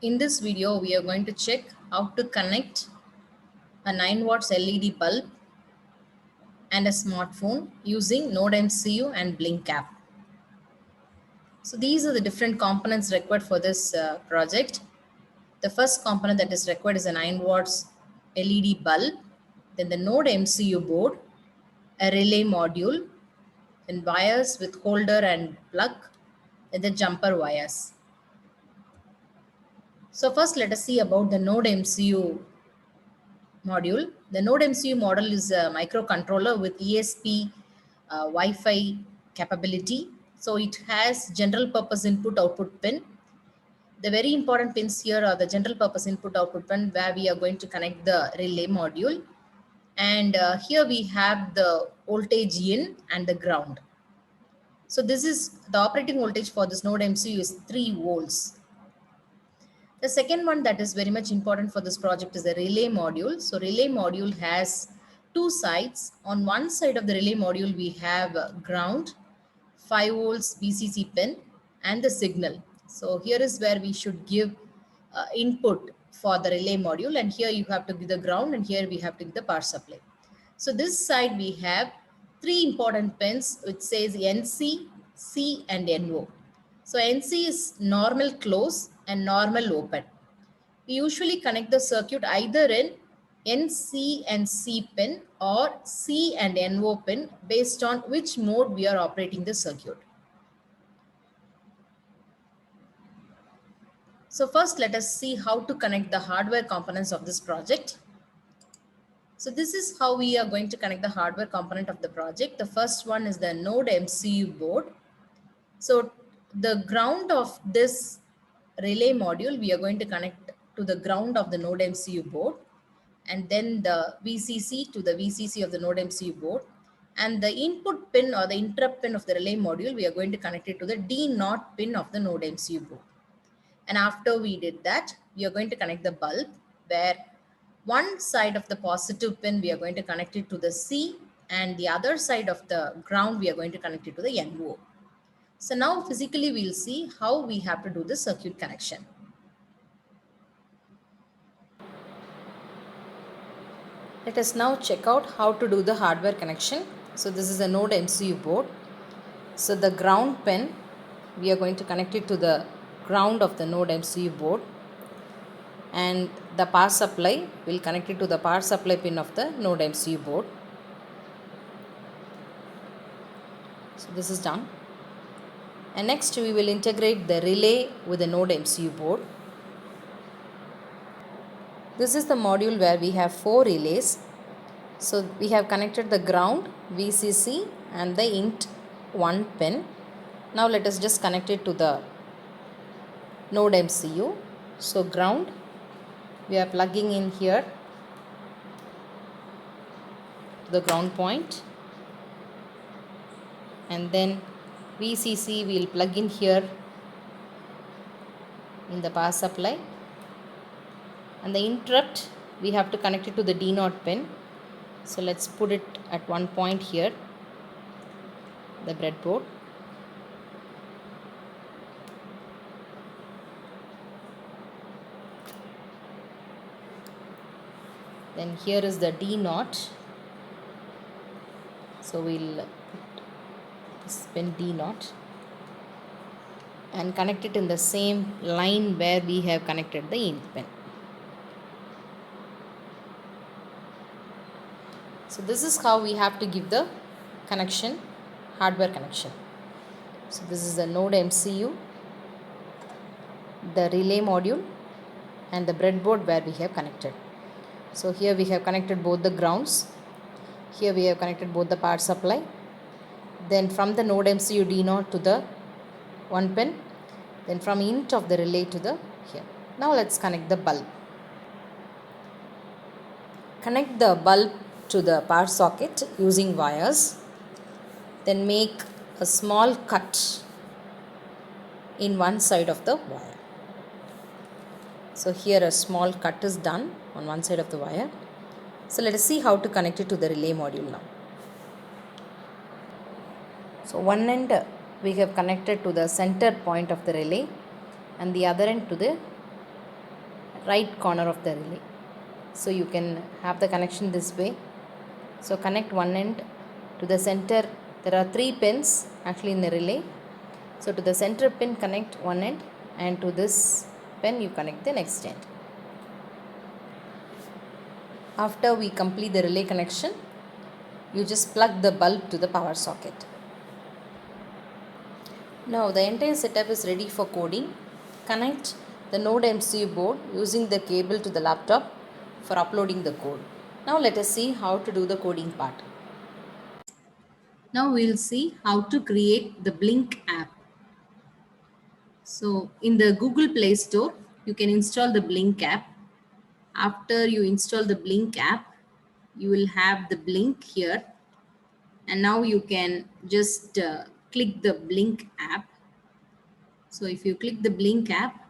In this video, we are going to check how to connect a 9 watts LED bulb and a smartphone using Node MCU and Blink app. So these are the different components required for this project. The first component that is required is a 9 watts LED bulb, then the Node MCU board, a relay module, then wires with holder and plug, and the jumper wires. So first let us see about the Node MCU module. The Node MCU model is a microcontroller with ESP Wi-Fi capability. So it has general purpose input output pin. The very important pins here are the general purpose input output pin where we are going to connect the relay module. And here we have the voltage in and the ground. So this is the operating voltage for this Node MCU is 3 volts. The second one that is very much important for this project is the relay module. So relay module has two sides. On one side of the relay module, we have ground, 5 volts VCC pin and the signal. So here is where we should give input for the relay module, and here you have to give the ground and here we have to give the power supply. So this side we have three important pins which says NC, C and NO. So NC is normal close and normal open. We usually connect the circuit either in NC and C pin or C and NO pin based on which mode we are operating the circuit. So first let us see how to connect the hardware components of this project. So this is how we are going to connect the hardware component of the project. The first one is the Node MCU board. So the ground of this relay module, we are going to connect to the ground of the Node MCU board, and then the VCC to the VCC of the Node MCU board. And the input pin or the interrupt pin of the relay module, we are going to connect it to the D0 pin of the Node MCU board. And after we did that, we are going to connect the bulb where one side of the positive pin, we are going to connect it to the C, and the other side of the ground, we are going to connect it to the NO. So now physically we'll see how we have to do the circuit connection. Let us now check out how to do the hardware connection. So this is a Node MCU board. So the ground pin, we are going to connect it to the ground of the Node MCU board, and the power supply will connect it to the power supply pin of the Node MCU board. So this is done. And next we will integrate the relay with the Node MCU board. This is the module where we have 4 relays. So we have connected the ground, VCC and the INT1 pin. Now let us just connect it to the Node MCU. So ground, we are plugging in here to the ground point, and then VCC we will plug in here in the power supply, and the interrupt we have to connect it to the D0 pin. So let's put it at one point here, the breadboard. Then here is the D0. So we'll put this pin D0 and connect it in the same line where we have connected the INT pin. So this is how we have to give the connection, hardware connection. So this is the Node MCU, the relay module and the breadboard where we have connected. So here we have connected both the grounds. Here we have connected both the power supply. Then from the Node MCU D0 to the 1 pin. Then from INT of the relay to the here. Now let's connect the bulb. Connect the bulb to the power socket using wires. Then make a small cut in one side of the wire. So here a small cut is done on one side of the wire. So let us see how to connect it to the relay module now. So one end we have connected to the center point of the relay and the other end to the right corner of the relay. So you can have the connection this way. So connect one end to the center. There are 3 pins actually in the relay. So to the center pin connect one end, and to this pin you connect the next end. After we complete the relay connection, you just plug the bulb to the power socket. Now the entire setup is ready for coding. Connect the Node MCU board using the cable to the laptop for uploading the code. Now let us see how to do the coding part. Now we'll see how to create the Blink app. So in the Google Play Store, you can install the Blink app. After you install the Blink app, you will have the Blink here. And now you can just click the Blink app. So if you click the Blink app,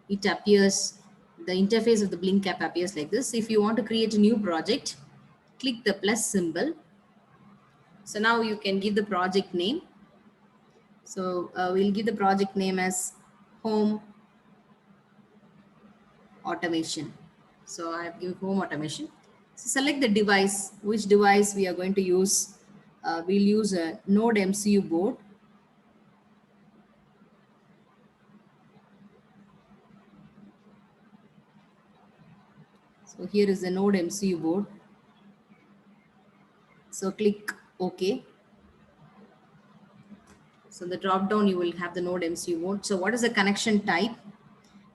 it appears, the interface of the Blink app appears like this. If you want to create a new project, click the plus symbol. So now you can give the project name. So we'll give the project name as Home Automation. So I have given Home Automation. So select the device, which device we are going to use. We'll use a Node MCU board. So here is the Node MCU board. So click OK. So the drop down, you will have the Node MCU board. So what is the connection type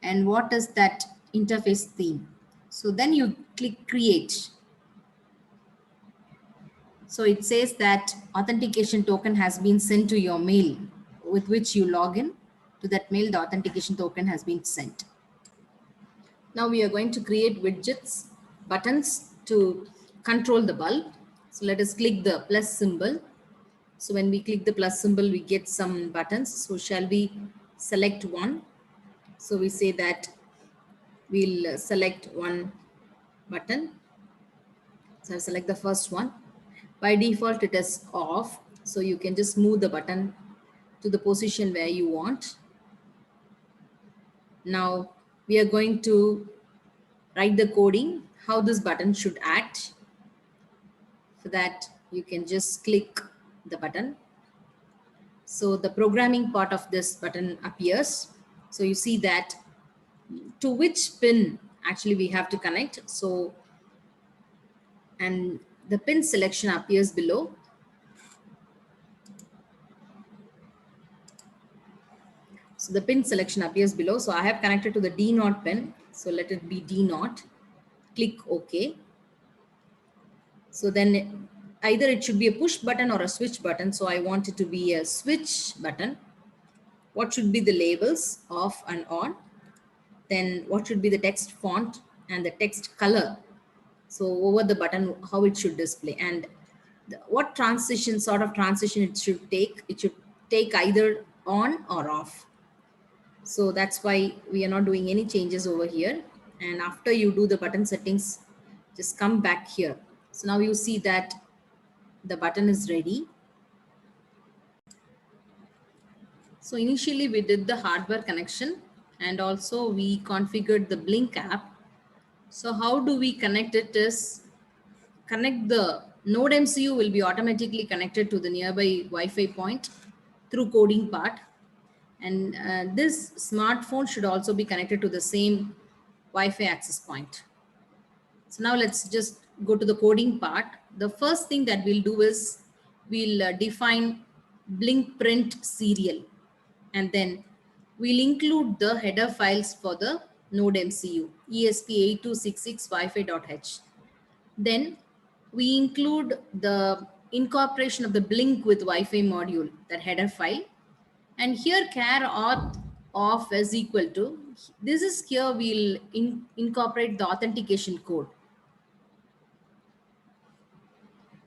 and what is that interface theme? So then you click create. So it says that authentication token has been sent to your mail with which you log in. To that mail, the authentication token has been sent. Now we are going to create widgets, buttons to control the bulb. So let us click the plus symbol. So when we click the plus symbol, we get some buttons. So shall we select one? So we say that we'll select one button. So I'll select the first one. By default, it is off. So you can just move the button to the position where you want. Now we are going to write the coding, how this button should act. For that, you can just click the button. So the programming part of this button appears. So you see that to which pin actually we have to connect. So, and the pin selection appears below. So the pin selection appears below. So I have connected to the D0 pin. So let it be D0. Click OK. So then either it should be a push button or a switch button. So I want it to be a switch button. What should be the labels, off and on? Then what should be the text font and the text color? So over the button, how it should display, and what transition, sort of transition it should take. It should take either on or off. So that's why we are not doing any changes over here. And after you do the button settings, just come back here. So now you see that the button is ready. So initially we did the hardware connection and also we configured the Blink app. So how do we connect it is connect the Node MCU will be automatically connected to the nearby Wi-Fi point through coding part. And this smartphone should also be connected to the same Wi-Fi access point. So now let's just go to the coding part. The first thing that we'll do is we'll define Blink print serial, and then we'll include the header files for the Node MCU ESP8266 Wi-Fi.h. Then we include the incorporation of the Blink with Wi-Fi module, that header file. And here char auth of is equal to, this is here we'll incorporate the authentication code.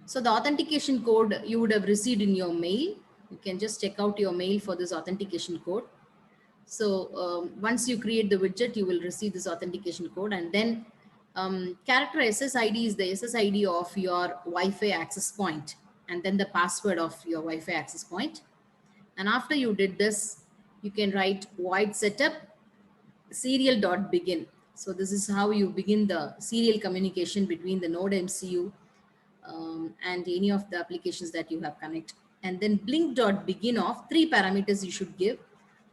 So the authentication code you would have received in your mail. You can just check out your mail for this authentication code. So once you create the widget, you will receive this authentication code, and then character SSID is the SSID of your Wi-Fi access point, and then the password of your Wi-Fi access point. And after you did this, you can write void setup serial.begin. So this is how you begin the serial communication between the Node MCU and any of the applications that you have connect. And then blink.begin of 3 parameters you should give.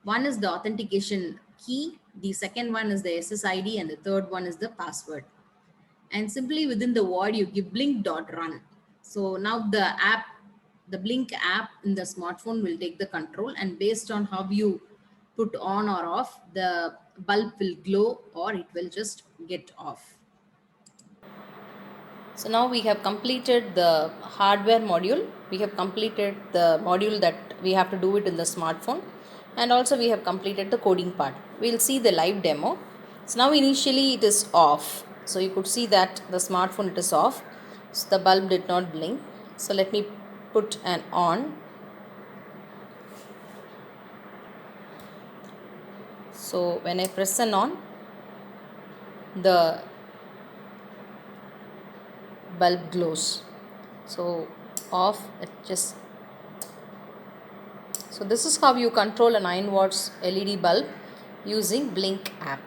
One is the authentication key, the second one is the SSID, and the third one is the password. And simply within the void you give blink.run. So now the Blink app in the smartphone will take the control, and based on how you put on or off, the bulb will glow or it will just get off. So now we have completed the hardware module. We have completed the module that we have to do it in the smartphone, and also we have completed the coding part. We'll see the live demo. So now initially it is off. So you could see that the smartphone it is off. So the bulb did not blink. So let me put an on. So when I press an on, the bulb glows. So off, it just. So this is how you control a 9 watts LED bulb using Blink app.